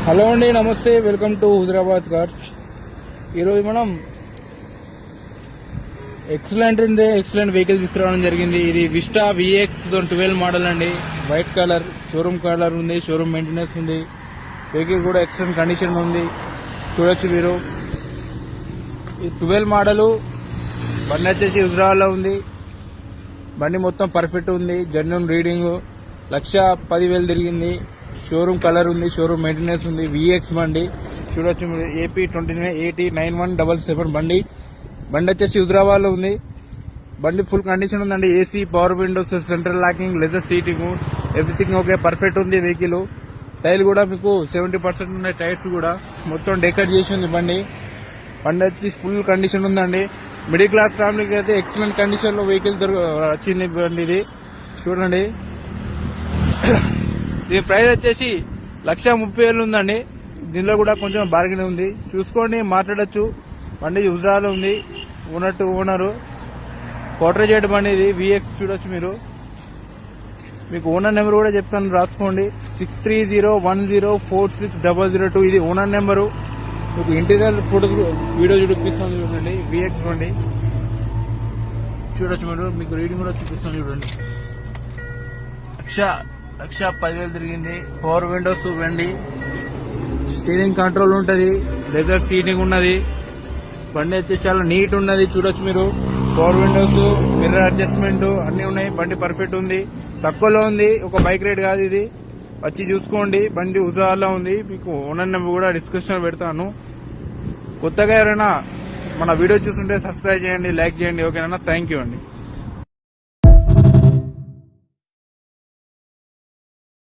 Hello అండి, నమస్తే. Welcome to Hyderabad cars. ఈరోజు మనం ఎక్సలెంట్ వెహికల్ తీసుకురావడం జరిగింది. ఇది విస్టా VX 12 మోడల్ అండి. వైట్ కలర్, షోరూమ్ కలర్ ఉంది, షోరూమ్ మెయింటెనెన్స్ ఉంది. వెహికల్ కూడా ఎక్సలెంట్ కండిషన్ ఉంది, చూడొచ్చు మీరు. ఈ 12 మోడల్ బండి వచ్చేసి హైదరాబాద్లో ఉంది. బండి మొత్తం పర్ఫెక్ట్ ఉంది, జెన్యూన్ రీడింగ్, 1,10,000 తిరిగింది. షోరూమ్ కలర్ ఉంది, షోరూమ్ మెయింటెనెన్స్ ఉంది. VX బండి చూడొచ్చు మీరు. AP 29809177 బండి వచ్చేసి హైదరాబాద్ లో ఉంది. బండి ఫుల్ కండిషన్ ఉందండి. AC, power Windows, central locking, leather seating, everything okay, perfect ఉంది వెహికల్. టైర్లు కూడా మీకు 70% ఉన్నాయి. టైర్స్ కూడా మొత్తం డెకరేట్ చేసి ఉంది బండి వచ్చి ఫుల్ కండిషన్ ఉందండి. మిడిల్ క్లాస్ ఫ్యామిలీకి అయితే ఎక్సలెంట్ కండిషన్ లో వెహికల్ వచ్చింది బండి. ఇది చూడండి. దీని ప్రైస్ వచ్చేసి 1,30,000 ఉందండి. దీనిలో కూడా కొంచెం బార్గెన్ ఉంది, చూసుకోండి, మాట్లాడొచ్చు. బండి హైదరాబాద్ ఉంది. ఓనరు కోటరేజెడ్ బండి ఇది. VX చూడొచ్చు మీరు. మీకు ఓనర్ నెంబర్ కూడా చెప్తాను, రాసుకోండి. 6301046002. ఇది ఓనర్ నెంబరు. మీకు ఇంటీరియర్ ఫోటో వీడియో చూపిస్తాను చూడండి. VX బండి చూడొచ్చు మీరు. మీకు రీడింగ్ కూడా చూపిస్తాను చూడండి. 1,10,000 తిరిగింది. పవర్ విండోస్ వెండి, స్టీరింగ్ కంట్రోల్ ఉంటది, లెదర్ సీటింగ్ ఉన్నది. బండి వచ్చి చాలా నీట్ ఉన్నది, చూడొచ్చు మీరు. పవర్ విండోస్, మిర్రర్ అడ్జస్ట్మెంట్ అన్ని ఉన్నాయి. బండి పర్ఫెక్ట్ ఉంది, తక్కువలో ఉంది. ఒక బైక్ రేట్ కాదు ఇది. వచ్చి చూసుకోండి. బండి హైదరాబాద్లో ఉంది. మీకు ఓనర్ నెంబర్ కూడా డిస్క్రిప్షన్ పెడతాను. కొత్తగా ఎవరైనా మన వీడియో చూస్తుంటే సబ్స్క్రైబ్ చేయండి, లైక్ చేయండి. ఓకేనా? థ్యాంక్ యూ అండి.